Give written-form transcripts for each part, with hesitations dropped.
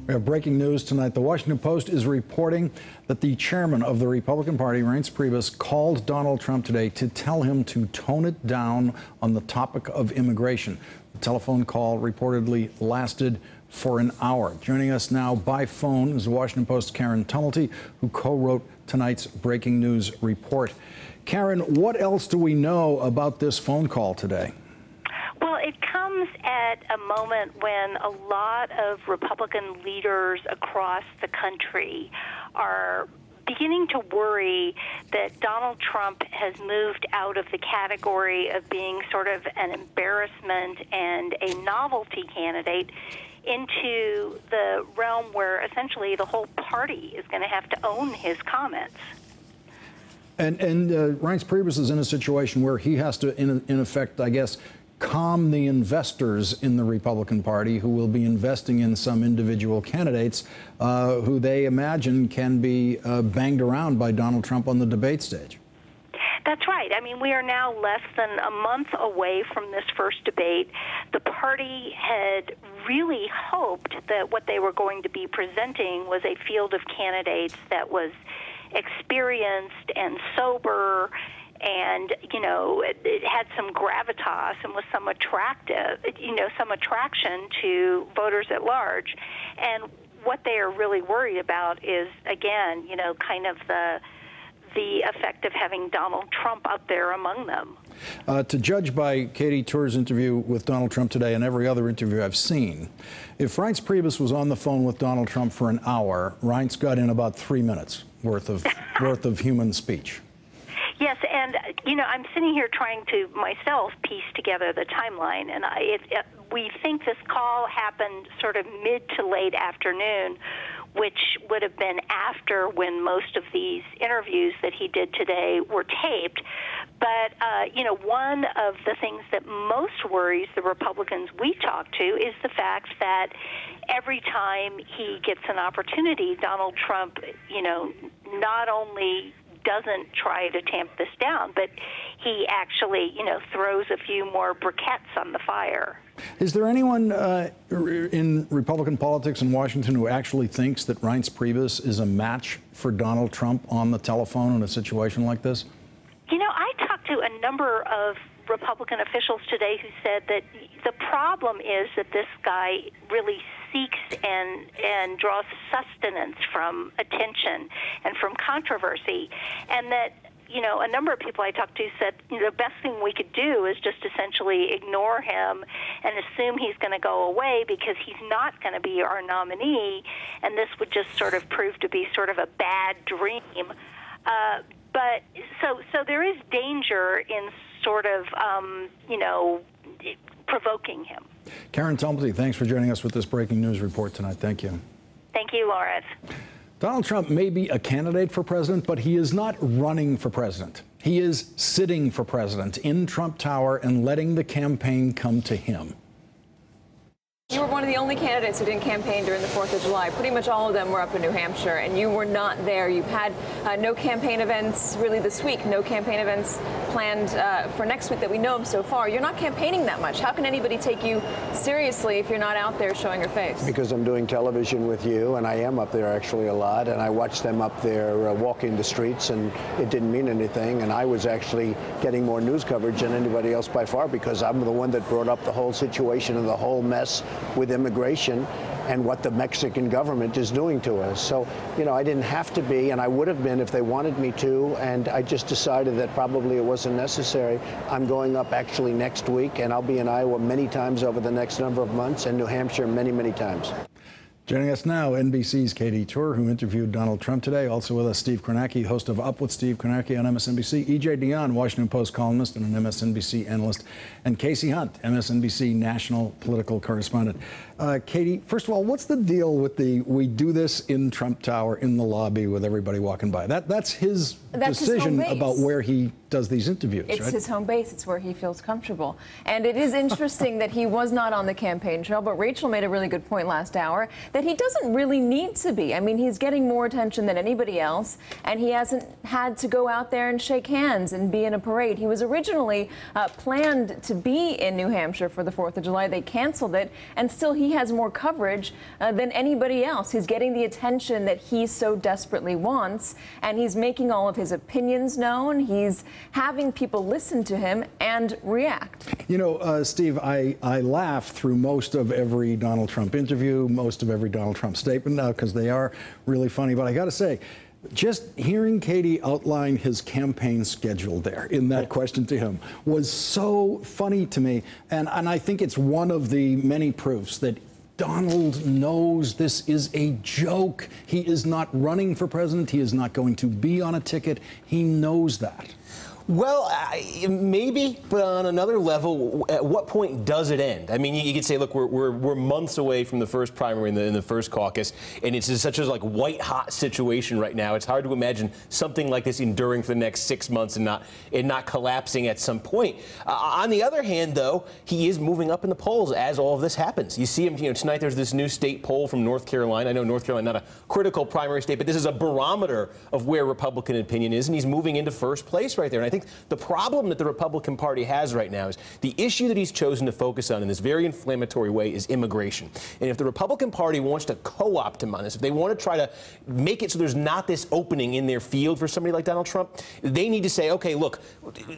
We have breaking news tonight. The Washington Post is reporting that the chairman of the Republican Party, Reince Priebus, called Donald Trump today to tell him to tone it down on the topic of immigration. The telephone call reportedly lasted for an hour. Joining us now by phone is the Washington Post's Karen Tumulty, who co-wrote tonight's breaking news report. Karen, what else do we know about this phone call today? Well, it comes at a moment when a lot of Republican leaders across the country are beginning to worry that Donald Trump has moved out of the category of being sort of an embarrassment and a novelty candidate into the realm where essentially the whole party is going to have to own his comments. And Reince Priebus is in a situation where he has to, in effect, I guess, calm the investors in the Republican Party who will be investing in some individual candidates who they imagine can be banged around by Donald Trump on the debate stage. That's right. I mean, we are now less than a month away from this first debate. The party had really hoped that what they were going to be presenting was a field of candidates that was experienced and sober, and, you know, it had some gravitas and was some some attraction to voters at large. And what they are really worried about is, again, you know, kind of the effect of having Donald Trump up there among them. To judge by Katy Tur's interview with Donald Trump today and every other interview I've seen, if Reince Priebus was on the phone with Donald Trump for an hour, Reince got in about 3 minutes worth of human speech. Yes, and, you know, I'm sitting here trying to, myself, piece together the timeline, and we think this call happened sort of mid to late afternoon, which would have been after when most of these interviews that he did today were taped. But, you know, one of the things that most worries the Republicans we talk to is the fact that every time he gets an opportunity, Donald Trump, you know, not only doesn't try to tamp this down, but he actually, you know, throws a few more briquettes on the fire. Is there anyone in Republican politics in Washington who actually thinks that Reince Priebus is a match for Donald Trump on the telephone in a situation like this? You know, I talked to a number of Republican officials today who said that the problem is that this guy really seeks and draws sustenance from attention and from controversy, and that, you know, a number of people I talked to said, you know, the best thing we could do is just essentially ignore him and assume he's going to go away because he's not going to be our nominee, and this would just sort of prove to be sort of a bad dream. But so there is danger in sort of, you know, provoking him. Karen Tumulty, thanks for joining us with this breaking news report tonight. Thank you. Thank you, Lawrence. Donald Trump may be a candidate for president, but he is not running for president. He is sitting for president in Trump Tower and letting the campaign come to him. You were one of the only candidates who didn't campaign during the 4th of July. Pretty much all of them were up in New Hampshire, and you were not there. You've had no campaign events really this week, no campaign events planned for next week that we know of so far. You're not campaigning that much. How can anybody take you seriously if you're not out there showing your face? Because I'm doing television with you, and I am up there actually a lot, and I watched them up there walking the streets, and it didn't mean anything, and I was actually getting more news coverage than anybody else by far because I'm the one that brought up the whole situation and the whole mess with immigration and what the Mexican government is doing to us. So, you know, I didn't have to be, and I would have been if they wanted me to, and I just decided that probably it wasn't necessary. I'm going up actually next week, and I'll be in Iowa many times over the next number of months, and New Hampshire many, many times. Joining us now, NBC's Katy Tur, who interviewed Donald Trump today. Also with us, Steve Kornacki, host of Up with Steve Kornacki on MSNBC. E.J. Dionne, Washington Post columnist and an MSNBC analyst. And Kasie Hunt, MSNBC national political correspondent. Katie, first of all, what's the deal with we do this in Trump Tower in the lobby with everybody walking by? That's his decision about where he does these interviews, It's his home base. It's where he feels comfortable. And it is interesting that he was not on the campaign trail, but Rachel made a really good point last hour that he doesn't really need to be. I mean, he's getting more attention than anybody else, and he hasn't had to go out there and shake hands and be in a parade. He was originally planned to be in New Hampshire for the 4th of July. They canceled it, and still he he has more coverage than anybody else. He's getting the attention that he so desperately wants, and he's making all of his opinions known. He's having people listen to him and react. You know, Steve, I laugh through most of every Donald Trump interview, most of every Donald Trump statement now, because they are really funny. But I got to say, just hearing Katie outline his campaign schedule there in that question to him was so funny to me. And I think it's one of the many proofs that Donald knows this is a joke. He is not running for president. He is not going to be on a ticket. He knows that. Well, maybe, but on another level, at what point does it end? I mean, you could say, look, we're months away from the first primary in the first caucus, and it's such a white hot situation right now. It's hard to imagine something like this enduring for the next 6 months and not collapsing at some point. On the other hand, though, he is moving up in the polls as all of this happens. You see him, tonight there's this new state poll from North Carolina. I know North Carolina not a critical primary state, but this is a barometer of where Republican opinion is, and he's moving into first place right there. And I think the problem that the Republican Party has right now is the issue that he's chosen to focus on in this very inflammatory way is immigration. And if the Republican Party wants to co-opt him on this, if they want to try to make it so there's not this opening in their field for somebody like Donald Trump, they need to say, okay, look,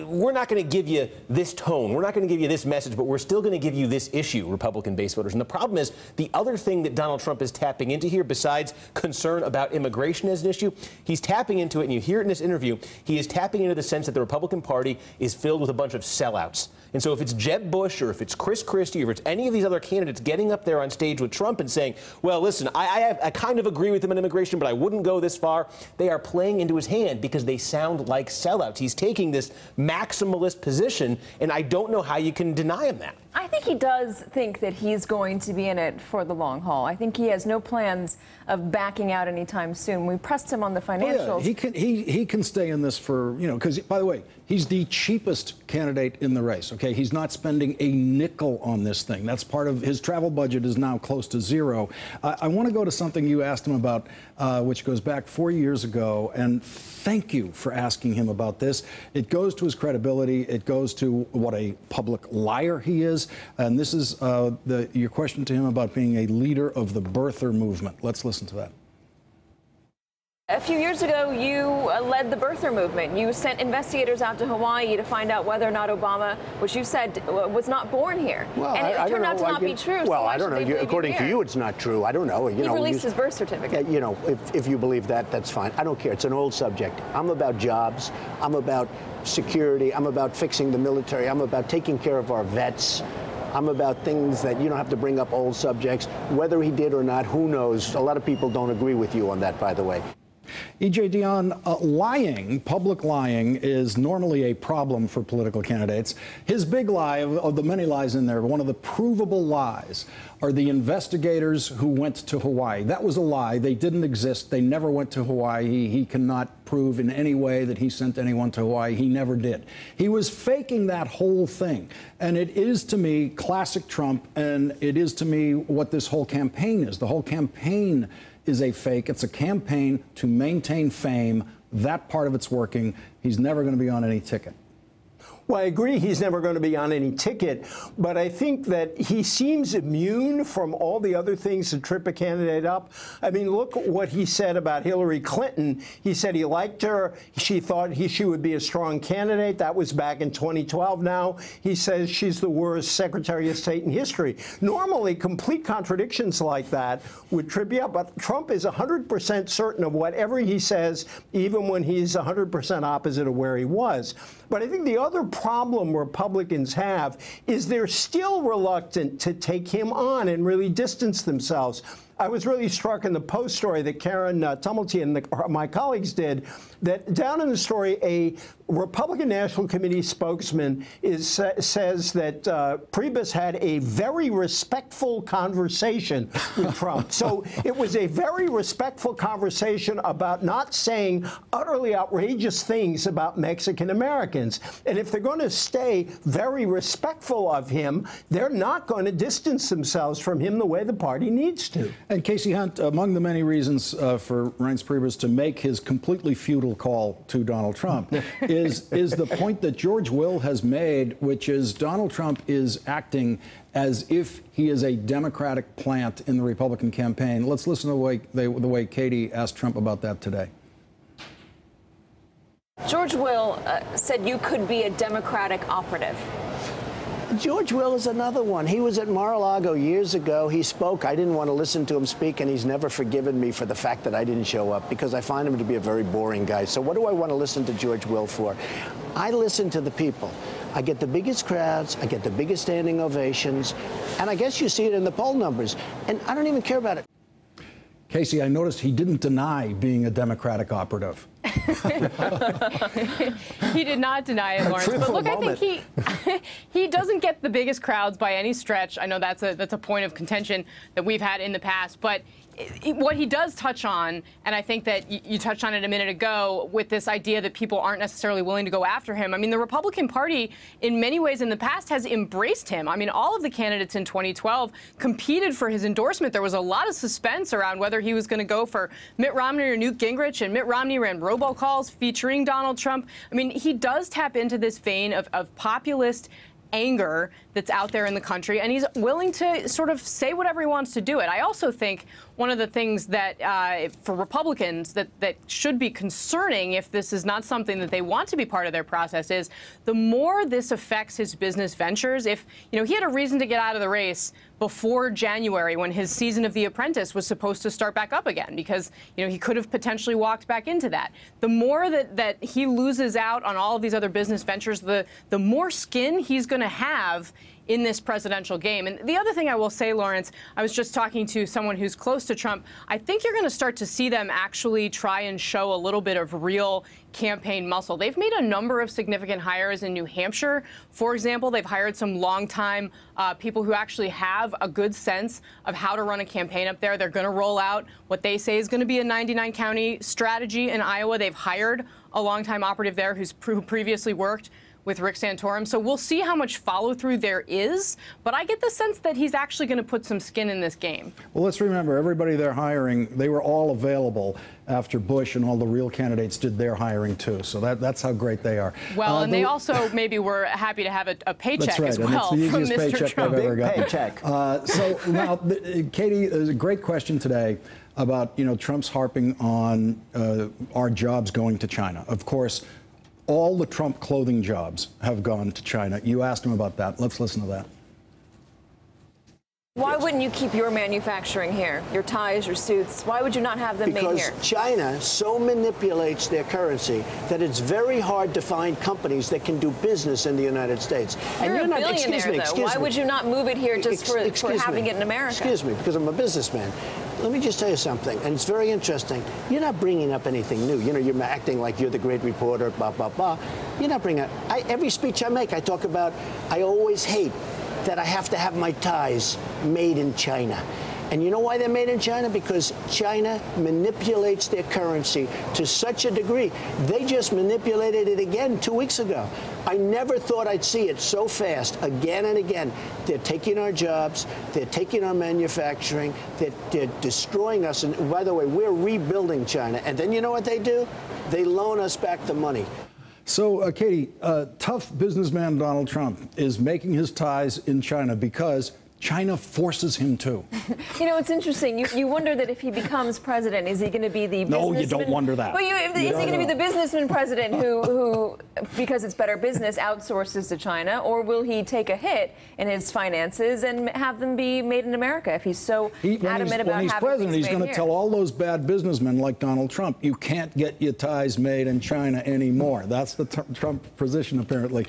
we're not going to give you this tone, we're not going to give you this message, but we're still going to give you this issue, Republican base voters. And the problem is the other thing that Donald Trump is tapping into here, besides concern about immigration as an issue, he's tapping into it, and you hear it in this interview, he is tapping into the sense that the Republican Party is filled with a bunch of sellouts. And so if it's Jeb Bush or if it's Chris Christie or if it's any of these other candidates getting up there on stage with Trump and saying, well, listen, I kind of agree with him on immigration, but I wouldn't go this far, they are playing into his hand because they sound like sellouts. He's taking this maximalist position, and I don't know how you can deny him that. I think he does think that he's going to be in it for the long haul. I think he has no plans of backing out anytime soon. We pressed him on the financials. Oh, yeah. He can stay in this for, because, by the way, he's the cheapest candidate in the race, okay? He's not spending a nickel on this thing. That's part of his travel budget is now close to zero. I want to go to something you asked him about, which goes back 4 years ago, and thank you for asking him about this. It goes to his credibility. It goes to what a public liar he is. And this is your question to him about being a leader of the birther movement. Let's listen to that. A few years ago, you led the birther movement. You sent investigators out to Hawaii to find out whether or not Obama, which you said was not born here. Well, and it turned out to not be true. Well, so I don't know. According to you, it's not true. I don't know. He released his birth certificate. If you believe that, that's fine. I don't care. It's an old subject. I'm about jobs. I'm about security. I'm about fixing the military. I'm about taking care of our vets. I'm about things that you don't have to bring up old subjects. Whether he did or not, who knows? A lot of people don't agree with you on that, by the way. E.J. Dionne, lying, public lying, is normally a problem for political candidates. His big lie, of the many lies in there, one of the provable lies, are the investigators who went to Hawaii. That was a lie. They didn't exist. They never went to Hawaii. He cannot prove in any way that he sent anyone to Hawaii. He never did. He was faking that whole thing. And it is, to me, classic Trump, and it is, to me, what this whole campaign is. The whole campaign is a fake. It's a campaign to maintain fame. That part of it's working. He's never going to be on any ticket. Well, I agree he's never going to be on any ticket, but I think that he seems immune from all the other things that trip a candidate up. I mean, look what he said about Hillary Clinton. He said he liked her. She thought she would be a strong candidate. That was back in 2012. Now he says she's the worst Secretary of State in history. Normally, complete contradictions like that would trip you up, but Trump is 100% certain of whatever he says, even when he's 100% opposite of where he was. But I think the other problem Republicans have is they're still reluctant to take him on and really distance themselves. I was really struck in the Post story that Karen Tumulty and my colleagues did, that down in the story, a Republican National Committee spokesman says that Priebus had a very respectful conversation with Trump. So it was a very respectful conversation about not saying utterly outrageous things about Mexican Americans. And if they're going to stay very respectful of him, they're not going to distance themselves from him the way the party needs to. And Kasie Hunt, among the many reasons for Reince Priebus to make his completely futile call to Donald Trump is the point that George Will has made, which is Donald Trump is acting as if he is a Democratic plant in the Republican campaign. Let's listen to the way Katie asked Trump about that today. George Will said you could be a Democratic operative. George Will is another one. He was at Mar-a-Lago years ago. He spoke. I didn't want to listen to him speak, and he's never forgiven me for the fact that I didn't show up because I find him to be a very boring guy. So what do I want to listen to George Will for? I listen to the people. I get the biggest crowds. I get the biggest standing ovations. And I guess you see it in the poll numbers. And I don't even care about it. Kasie, I noticed he didn't deny being a Democratic operative. He did not deny it, Lawrence. But look, I think he doesn't get the biggest crowds by any stretch. I know that's a point of contention that we've had in the past, but what he does touch on, and I think that you touched on it a minute ago, with this idea that people aren't necessarily willing to go after him. I mean, the Republican Party, in many ways in the past, has embraced him. I mean, all of the candidates in 2012 competed for his endorsement. There was a lot of suspense around whether he was going to go for Mitt Romney or Newt Gingrich, and Mitt Romney ran robocalls featuring Donald Trump. I mean, he does tap into this vein of populist anger that's out there in the country, and he's willing to sort of say whatever he wants to do it. I also think one of the things that for Republicans that should be concerning, if this is not something that they want to be part of their process, is the more this affects his business ventures. If he had a reason to get out of the race before January, when his season of The Apprentice was supposed to start back up again, because he could have potentially walked back into that. The more that he loses out on all of these other business ventures, the more skin he's going to have in this presidential game. And the other thing I will say, Lawrence, I was just talking to someone who's close to Trump. I think you're going to start to see them actually try and show a little bit of real campaign muscle. They've made a number of significant hires in New Hampshire. For example, they've hired some longtime people who actually have a good sense of how to run a campaign up there. They're going to roll out what they say is going to be a 99-county strategy in Iowa. They've hired a longtime operative there who previously worked with Rick Santorum. So we'll see how much follow-through there is, but I get the sense that he's actually going to put some skin in this game. Well, let's remember, everybody they're hiring, they were all available after Bush and all the real candidates did their hiring too. So that's how great they are. Well, and they also maybe were happy to have a paycheck as well from Mr. Paycheck Trump. I've ever gotten. Paycheck. So now, Katie, there's a great question today about Trump's harping on our jobs going to China. Of course, all the Trump clothing jobs have gone to China. You asked him about that. Let's listen to that. Why wouldn't you keep your manufacturing here? Your ties, your suits. Why would you not have them made here? Because China so manipulates their currency that it's very hard to find companies that can do business in the United States. You're a not, billionaire, though. Why would you not move it here just for having it in America? Excuse me, because I'm a businessman. Let me just tell you something, and it's very interesting. You're not bringing up anything new. You're acting like you're the great reporter, blah, blah, blah. You're not bringing up. Every speech I make, I talk about, I always hate that I have to have my ties made in China. And you know why they're made in China? Because China manipulates their currency to such a degree. They just manipulated it again 2 weeks ago. I never thought I'd see it so fast, again and again. They're taking our jobs. They're taking our manufacturing. They're destroying us. And by the way, we're rebuilding China. And then you know what they do? They loan us back the money. So, Katie, tough businessman Donald Trump is making his ties in China because China forces him to. It's interesting. You wonder that if he becomes president, is he going to be the businessman? No, you don't wonder that. Well, is he going to be the businessman president who, because it's better business, outsources to China, or will he take a hit in his finances and have them be made in America if he's so adamant about having things made here? When he's president, he's going to tell all those bad businessmen like Donald Trump, you can't get your ties made in China anymore. That's the Trump position, apparently.